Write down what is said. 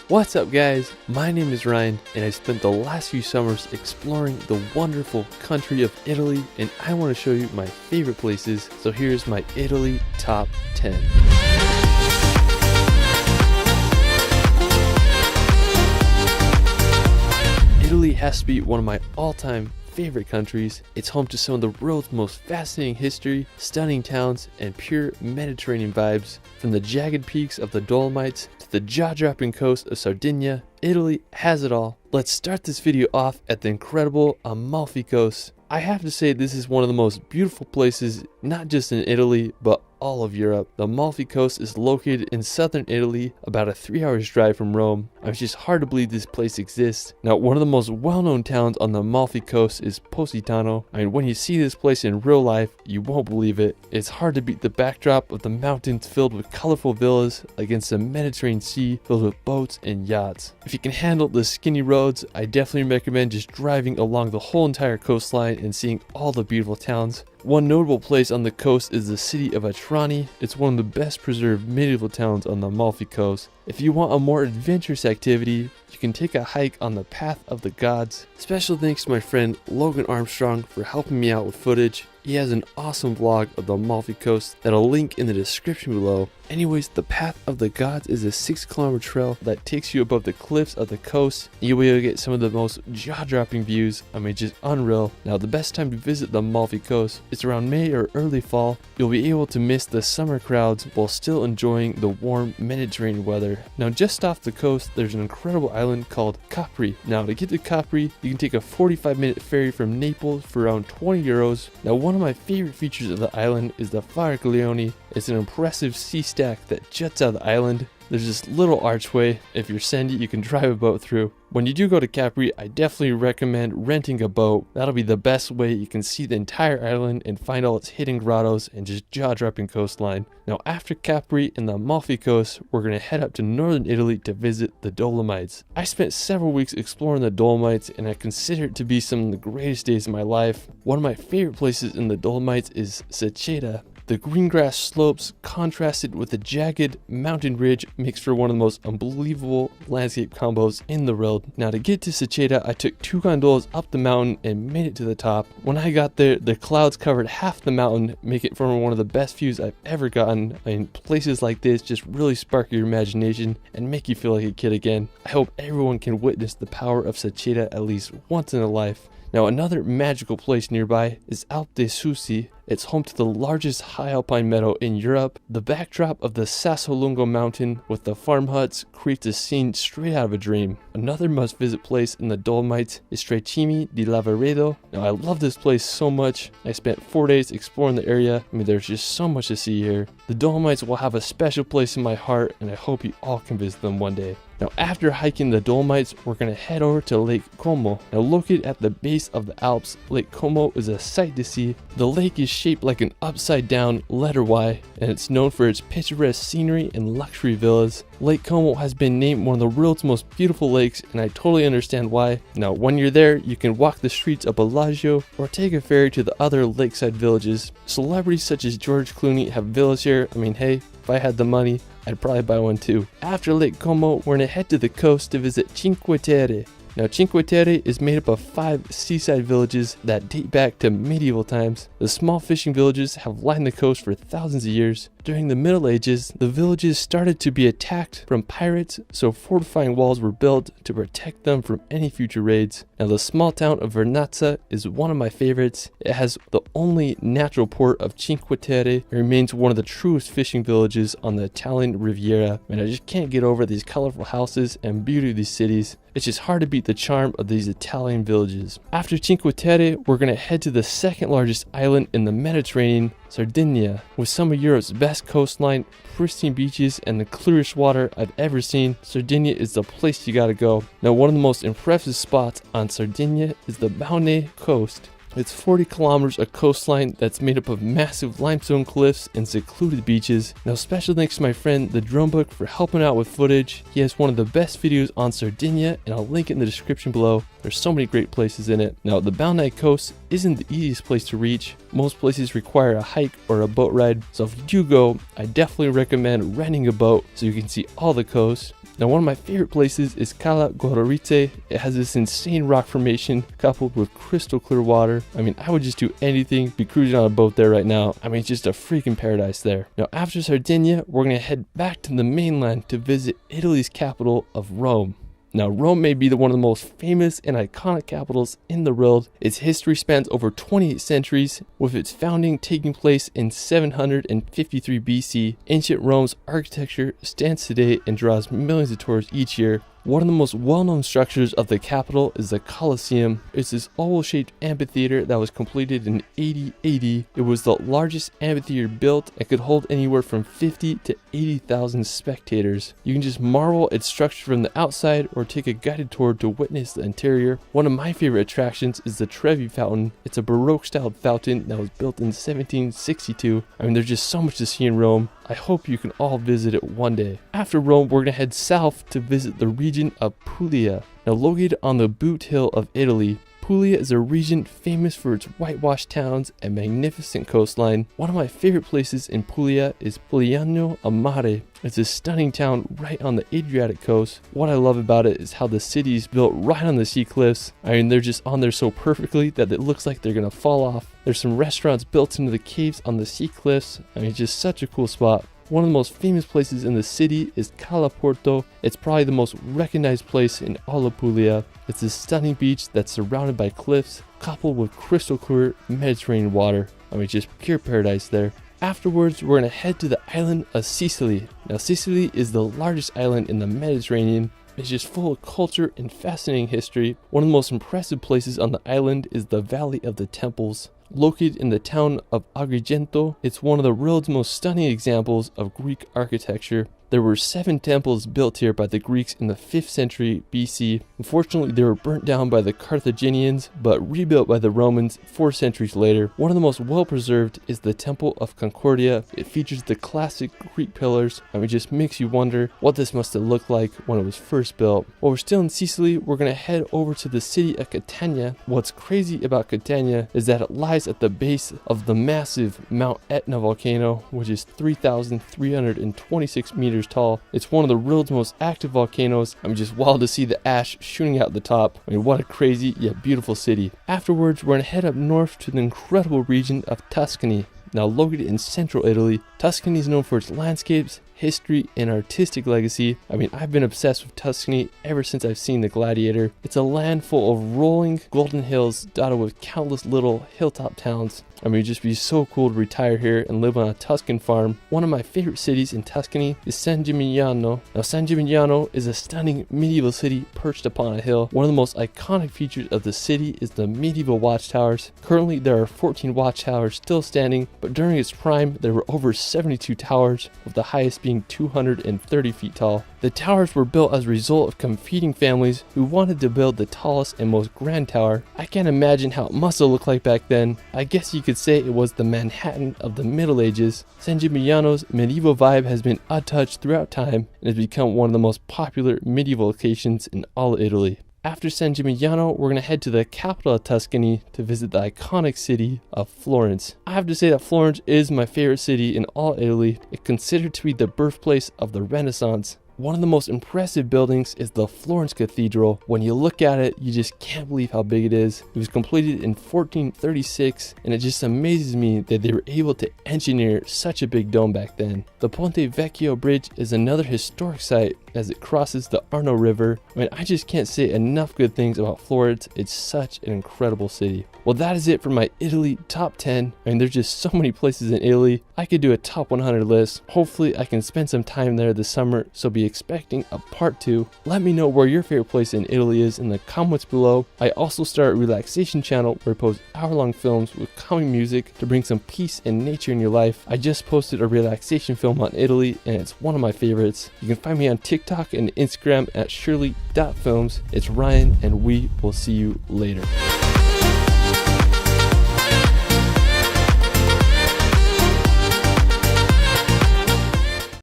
What's up guys, my name is Ryan and I spent the last few summers exploring the wonderful country of Italy, and I want to show you my favorite places. So here's my Italy top 10. Italy has to be one of my all-time favorite countries. It's home to some of the world's most fascinating history, stunning towns, and pure Mediterranean vibes. From the jagged peaks of the Dolomites to the jaw-dropping coast of Sardinia, Italy has it all. Let's start this video off at the incredible Amalfi Coast. I have to say this is one of the most beautiful places, not just in Italy, but all of Europe. The Amalfi Coast is located in southern Italy, about a 3-hour drive from Rome. It's just hard to believe this place exists. Now, one of the most well-known towns on the Amalfi Coast is Positano. When you see this place in real life, you won't believe it. It's hard to beat the backdrop of the mountains filled with colorful villas against the Mediterranean Sea filled with boats and yachts. If you can handle the skinny roads, I definitely recommend just driving along the whole entire coastline and seeing all the beautiful towns. One notable place on the coast is the city of Atrani. It's one of the best preserved medieval towns on the Amalfi Coast. If you want a more adventurous activity, you can take a hike on the Path of the Gods. Special thanks to my friend Logan Armstrong for helping me out with footage. He has an awesome vlog of the Amalfi Coast that I'll link in the description below. Anyways, the Path of the Gods is a 6-kilometer trail that takes you above the cliffs of the coast. You'll be able to get some of the most jaw-dropping views. Just unreal. Now, the best time to visit the Amalfi Coast is around May or early fall. You'll be able to miss the summer crowds while still enjoying the warm Mediterranean weather. Now, just off the coast, there's an incredible island called Capri. Now, to get to Capri, you can take a 45-minute ferry from Naples for around 20 euros. Now, one of my favorite features of the island is the Faraglioni. It's an impressive sea stack that juts out of the island. There's this little archway. If you're sandy, you can drive a boat through. When you do go to Capri, I definitely recommend renting a boat. That'll be the best way you can see the entire island and find all its hidden grottos and just jaw-dropping coastline. Now, after Capri and the Amalfi Coast, we're going to head up to northern Italy to visit the Dolomites. I spent several weeks exploring the Dolomites and I consider it to be some of the greatest days of my life. One of my favorite places in the Dolomites is Sicily. The green grass slopes contrasted with the jagged mountain ridge makes for one of the most unbelievable landscape combos in the world. Now, to get to Sicily, I took 2 gondolas up the mountain and made it to the top. When I got there, the clouds covered half the mountain, making it for one of the best views I've ever gotten. Places like this just really spark your imagination and make you feel like a kid again. I hope everyone can witness the power of Sicily at least once in a life. Now, another magical place nearby is Alpe Uffizi. It's home to the largest high alpine meadow in Europe. The backdrop of the Sassolungo mountain with the farm huts creates a scene straight out of a dream. Another must-visit place in the Dolomites is Trecime di Lavaredo. Now, I love this place so much. I spent 4 days exploring the area. There's just so much to see here. The Dolomites will have a special place in my heart, and I hope you all can visit them one day. Now, after hiking the Dolomites, we're going to head over to Lake Como. Now, located at the base of the Alps, Lake Como is a sight to see. The lake is shaped like an upside-down letter Y, and it's known for its picturesque scenery and luxury villas. Lake Como has been named one of the world's most beautiful lakes, and I totally understand why. Now, when you're there, you can walk the streets of Bellagio or take a ferry to the other lakeside villages. Celebrities such as George Clooney have villas here. Hey, if I had the money, I'd probably buy one too. After Lake Como, we're going to head to the coast to visit Cinque Terre. Now, Cinque Terre is made up of 5 seaside villages that date back to medieval times. The small fishing villages have lined the coast for thousands of years. During the Middle Ages, the villages started to be attacked from pirates, so fortifying walls were built to protect them from any future raids. Now, the small town of Vernazza is one of my favorites. It has the only natural port of Cinque Terre and remains one of the truest fishing villages on the Italian Riviera. I just can't get over these colorful houses and beauty of these cities. It's just hard to beat the charm of these Italian villages. After Cinque Terre, we're going to head to the second largest island in the Mediterranean, Sardinia. With some of Europe's best coastline, pristine beaches, and the clearest water I've ever seen, Sardinia is the place you gotta go. Now, one of the most impressive spots on Sardinia is the Baune coast. It's 40 kilometers of coastline that's made up of massive limestone cliffs and secluded beaches. Now, special thanks to my friend the Drone Book for helping out with footage. He has one of the best videos on Sardinia, and I'll link it in the description below. There's so many great places in it. Now, the Baune coast isn't the easiest place to reach. Most places require a hike or a boat ride, so if you do go, I definitely recommend renting a boat so you can see all the coast. Now one of my favorite places is Cala Gorovice. It has this insane rock formation coupled with crystal clear water. I mean, I would just do anything, be cruising on a boat there right now. I mean, it's just a freaking paradise there. Now after Sardinia, we're going to head back to the mainland to visit Italy's capital of Rome. Now, Rome may be one of the most famous and iconic capitals in the world. Its history spans over 28 centuries, with its founding taking place in 753 BC. Ancient Rome's architecture stands today and draws millions of tourists each year. One of the most well-known structures of the capital is the Colosseum. It's this oval-shaped amphitheater that was completed in 80 AD. It was the largest amphitheater built and could hold anywhere from 50 to 80,000 spectators. You can just marvel its structure from the outside or take a guided tour to witness the interior. One of my favorite attractions is the Trevi Fountain. It's a Baroque-styled fountain that was built in 1762. I mean, there's just so much to see in Rome. I hope you can all visit it one day. After Rome, we're going to head south to visit the region of Puglia. Now located on the boot hill of Italy, Puglia is a region famous for its whitewashed towns and magnificent coastline. One of my favorite places in Puglia is Pugliano a Mare. It's a stunning town right on the Adriatic coast. What I love about it is how the city is built right on the sea cliffs. I mean, they're just on there so perfectly that it looks like they're gonna fall off. There's some restaurants built into the caves on the sea cliffs. I mean, it's just such a cool spot. One of the most famous places in the city is Cala Porto. It's probably the most recognized place in all of Puglia. It's a stunning beach that's surrounded by cliffs, coupled with crystal clear Mediterranean water. I mean, just pure paradise there. Afterwards, we're going to head to the island of Sicily. Now, Sicily is the largest island in the Mediterranean. It's just full of culture and fascinating history. One of the most impressive places on the island is the Valley of the Temples. Located in the town of Agrigento, it's one of the world's most stunning examples of Greek architecture. There were 7 temples built here by the Greeks in the 5th century BC. Unfortunately, they were burnt down by the Carthaginians, but rebuilt by the Romans 4 centuries later. One of the most well-preserved is the Temple of Concordia. It features the classic Greek pillars, and it just makes you wonder what this must have looked like when it was first built. While we're still in Sicily, we're going to head over to the city of Catania. What's crazy about Catania is that it lies at the base of the massive Mount Etna volcano, which is 3,326 meters tall. It's one of the world's most active volcanoes. I'm just wild to see the ash shooting out the top. I mean, what a crazy yet beautiful city. Afterwards, we're going to head up north to the incredible region of Tuscany. Now located in central Italy, Tuscany is known for its landscapes, history, and artistic legacy. I mean, I've been obsessed with Tuscany ever since I've seen The Gladiator. It's a land full of rolling golden hills dotted with countless little hilltop towns. I mean, it'd just be so cool to retire here and live on a Tuscan farm. One of my favorite cities in Tuscany is San Gimignano. Now, San Gimignano is a stunning medieval city perched upon a hill. One of the most iconic features of the city is the medieval watchtowers. Currently, there are 14 watchtowers still standing, but during its prime, there were over 72 towers, with the highest being 230 feet tall. The towers were built as a result of competing families who wanted to build the tallest and most grand tower. I can't imagine how it must have looked like back then. I guess you could say it was the Manhattan of the Middle Ages. San Gimignano's medieval vibe has been untouched throughout time and has become one of the most popular medieval locations in all of Italy. After San Gimignano, we're going to head to the capital of Tuscany to visit the iconic city of Florence. I have to say that Florence is my favorite city in all Italy. It's considered to be the birthplace of the Renaissance. One of the most impressive buildings is the Florence Cathedral. When you look at it, you just can't believe how big it is. It was completed in 1436, and it just amazes me that they were able to engineer such a big dome back then. The Ponte Vecchio Bridge is another historic site as it crosses the Arno River. I mean, I just can't say enough good things about Florence. It's such an incredible city. Well, that is it for my Italy top 10. I mean, there's just so many places in Italy. I could do a top 100 list. Hopefully, I can spend some time there this summer, so be expecting a part 2. Let me know where your favorite place in Italy is in the comments below. I also start a relaxation channel where I post hour-long films with calming music to bring some peace and nature in your life. I just posted a relaxation film on Italy, and it's one of my favorites. You can find me on TikTok and Instagram at shirley.films. It's Ryan, and we will see you later.